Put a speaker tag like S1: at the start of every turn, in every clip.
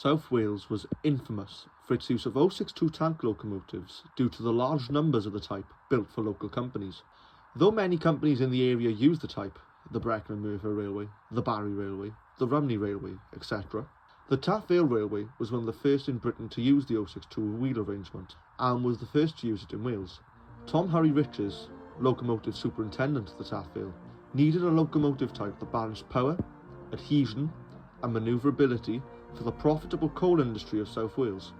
S1: South Wales was infamous for its use of 062 tank locomotives due to the large numbers of the type built for local companies. Though many companies in the area use the type, the Brecon and Merthyr Railway, the Barry Railway, the Rumney Railway, etc., the Taff Vale Railway was one of the first in Britain to use the 062 wheel arrangement and was the first to use it in Wales. Tom Harry Riches, locomotive superintendent of the Taff Vale, needed a locomotive type that balanced power, adhesion and manoeuvrability for the profitable coal industry of South Wales.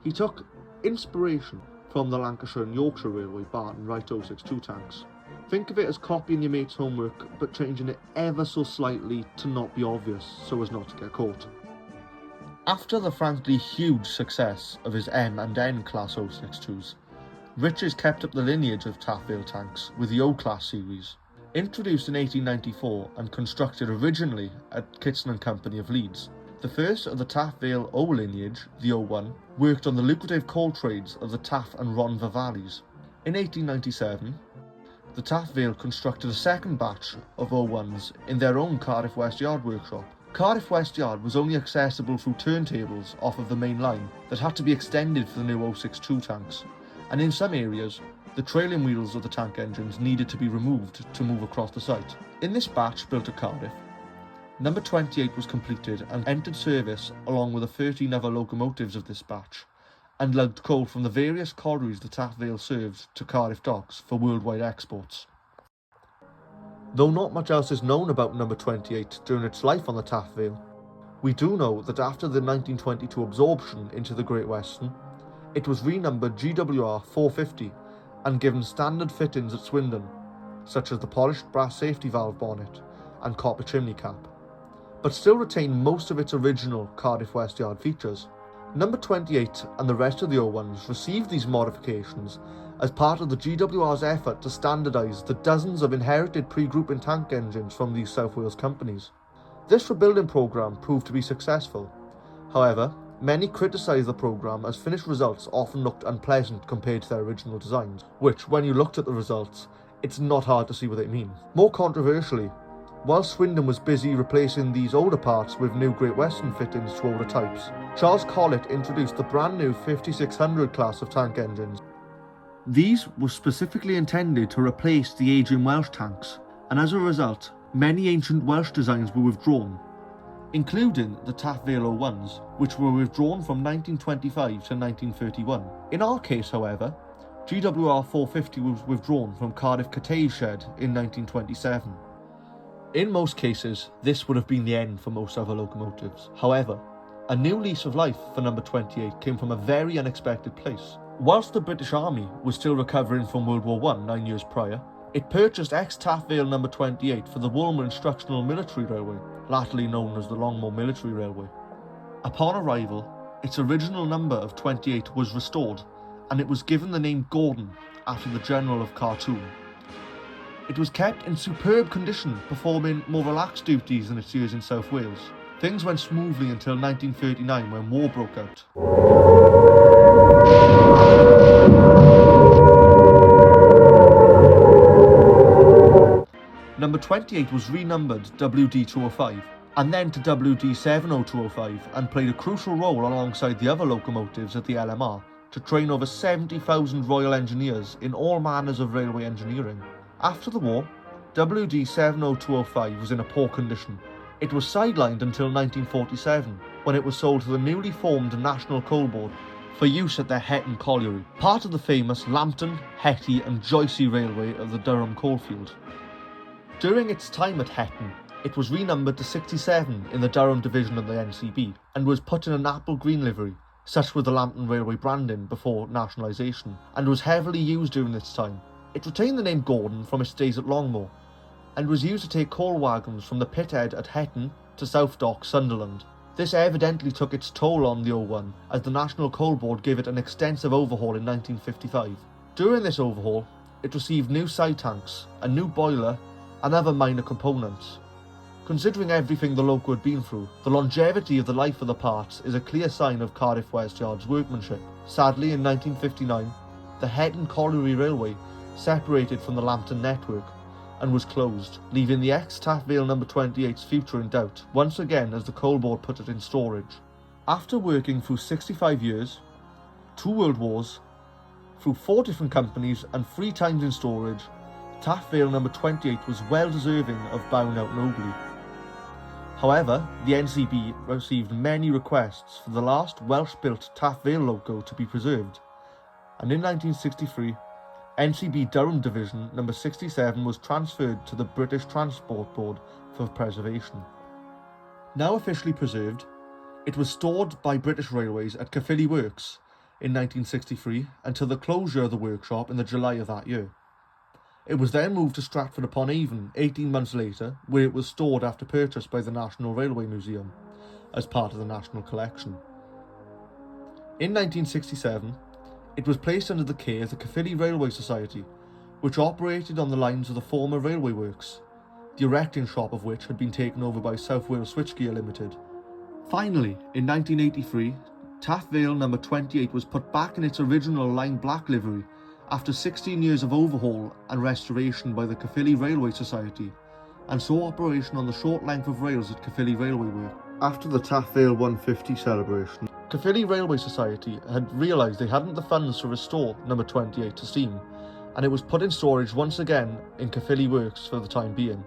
S1: He took inspiration from the Lancashire and Yorkshire Railway Barton Wright 062 tanks. Think of it as copying your mate's homework but changing it ever so slightly to not be obvious so as not to get caught. After the frankly huge success of his M and N class 062s, Riches kept up the lineage of Taff Vale tanks with the O-class series. Introduced in 1894 and constructed originally at Kitson and Company of Leeds, the first of the Taff Vale O lineage, the O1, worked on the lucrative coal trades of the Taff and Rhondda valleys. In 1897, the Taff Vale constructed a second batch of O1s in their own Cardiff West Yard workshop. Cardiff West Yard was only accessible through turntables off of the main line that had to be extended for the new 062 tanks, and in some areas, the trailing wheels of the tank engines needed to be removed to move across the site. In this batch built at Cardiff, number 28 was completed and entered service along with the 13 other locomotives of this batch, and lugged coal from the various collieries the Taff Vale served to Cardiff docks for worldwide exports. Though not much else is known about number 28 during its life on the Taff Vale, we do know that after the 1922 absorption into the Great Western, it was renumbered GWR 450 and given standard fittings at Swindon, such as the polished brass safety valve bonnet and copper chimney cap, but still retained most of its original Cardiff West Yard features. Number 28 and the rest of the O1s received these modifications as part of the GWR's effort to standardise the dozens of inherited pre-grouping tank engines from these South Wales companies. This rebuilding programme proved to be successful. However, many criticised the programme as finished results often looked unpleasant compared to their original designs, which, when you looked at the results, it's not hard to see what they mean. More controversially, while Swindon was busy replacing these older parts with new Great Western fittings to older types, Charles Collett introduced the brand new 5600 class of tank engines. These were specifically intended to replace the aging Welsh tanks, and as a result, many ancient Welsh designs were withdrawn, including the Taff Vale O1s, which were withdrawn from 1925 to 1931. In our case, however, GWR 450 was withdrawn from Cardiff Cottage Shed in 1927. In most cases, this would have been the end for most other locomotives. However, a new lease of life for number 28 came from a very unexpected place. Whilst the British Army was still recovering from World War I 9 years prior, it purchased ex-Taff Vale number 28 for the Woolmer Instructional Military Railway, latterly known as the Longmoor Military Railway. Upon arrival, its original number of 28 was restored, and it was given the name Gordon after the General of Khartoum. It was kept in superb condition, performing more relaxed duties in its years in South Wales. Things went smoothly until 1939 when war broke out. Number 28 was renumbered WD205 and then to WD70205 and played a crucial role alongside the other locomotives at the LMR to train over 70,000 Royal Engineers in all manners of railway engineering. After the war, WD70205 was in a poor condition. It was sidelined until 1947, when it was sold to the newly formed National Coal Board for use at their Hetton colliery, part of the famous Lambton, Hetty and Joycey Railway of the Durham coalfield. During its time at Hetton, it was renumbered to 67 in the Durham division of the NCB and was put in an apple green livery, such was the Lambton Railway branding before nationalisation, and was heavily used during its time. It retained the name Gordon from its days at Longmoor, and was used to take coal wagons from the pithead at Hetton to South Dock, Sunderland. This evidently took its toll on the O1, as the National Coal Board gave it an extensive overhaul in 1955. During this overhaul, it received new side tanks, a new boiler, and other minor components. Considering everything the loco had been through, the longevity of the life of the parts is a clear sign of Cardiff West Yard's workmanship. Sadly, in 1959, the Hetton Colliery Railway separated from the Lambton network and was closed, leaving the ex-Taff Vale number 28's future in doubt, once again as the Coal Board put it in storage. After working through 65 years, 2 world wars, through 4 different companies and 3 times in storage, Taff Vale No. 28 was well deserving of bowing out nobly. However, the NCB received many requests for the last Welsh-built Taff Vale loco to be preserved, and in 1963, NCB Durham Division No. 67 was transferred to the British Transport Board for preservation. Now officially preserved, it was stored by British Railways at Caerphilly Works in 1963 until the closure of the workshop in the July of that year. It was then moved to Stratford-upon-Avon 18 months later, where it was stored after purchase by the National Railway Museum as part of the National Collection. In 1967, it was placed under the care of the Caerphilly Railway Society, which operated on the lines of the former railway works, the erecting shop of which had been taken over by South Wales Switchgear Limited. Finally, in 1983, Taff Vale No. 28 was put back in its original lime black livery after 16 years of overhaul and restoration by the Caerphilly Railway Society, and saw operation on the short length of rails at Caerphilly Railway Work. After the Taff Vale 150 celebration, Caerphilly Railway Society had realised they hadn't the funds to restore No. 28 to steam, and it was put in storage once again in Caerphilly Works for the time being.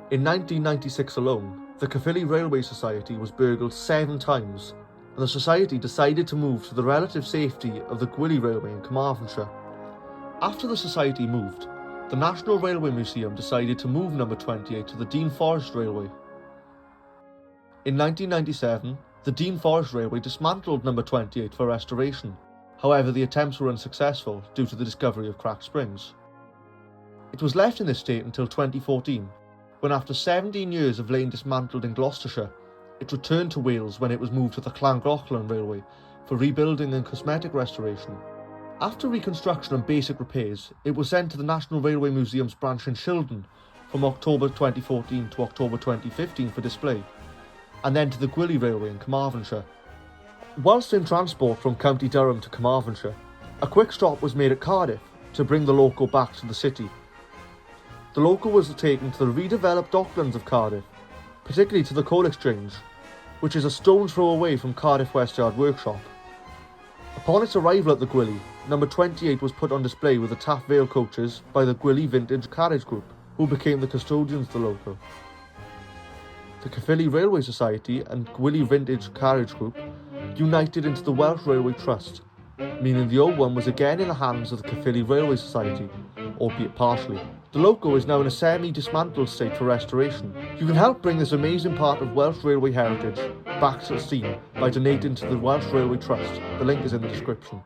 S1: In 1996 alone, the Caerphilly Railway Society was burgled 7 times, and the Society decided to move to the relative safety of the Gwilly Railway in Carmarthenshire. After the Society moved, the National Railway Museum decided to move No. 28 to the Dean Forest Railway. In 1997, the Dean Forest Railway dismantled No. 28 for restoration. However, the attempts were unsuccessful due to the discovery of cracked springs. It was left in this state until 2014, when after 17 years of laying dismantled in Gloucestershire, it returned to Wales when it was moved to the Llangollen Railway for rebuilding and cosmetic restoration. After reconstruction and basic repairs, it was sent to the National Railway Museum's branch in Shildon from October 2014 to October 2015 for display, and then to the Gwilly Railway in Carmarthenshire. Whilst in transport from County Durham to Carmarthenshire, a quick stop was made at Cardiff to bring the loco back to the city. The loco was taken to the redeveloped docklands of Cardiff, particularly to the Coal Exchange, which is a stone's throw away from Cardiff West Yard Workshop. Upon its arrival at the Gwilly, No. 28 was put on display with the Taff Vale coaches by the Gwilly Vintage Carriage Group, who became the custodians of the loco. The Caerphilly Railway Society and Gwilly Vintage Carriage Group united into the Welsh Railway Trust, meaning the O1 was again in the hands of the Caerphilly Railway Society, albeit partially. The loco is now in a semi-dismantled state for restoration. You can help bring this amazing part of Welsh railway heritage back to the scene by donating to the Welsh Railway Trust. The link is in the description.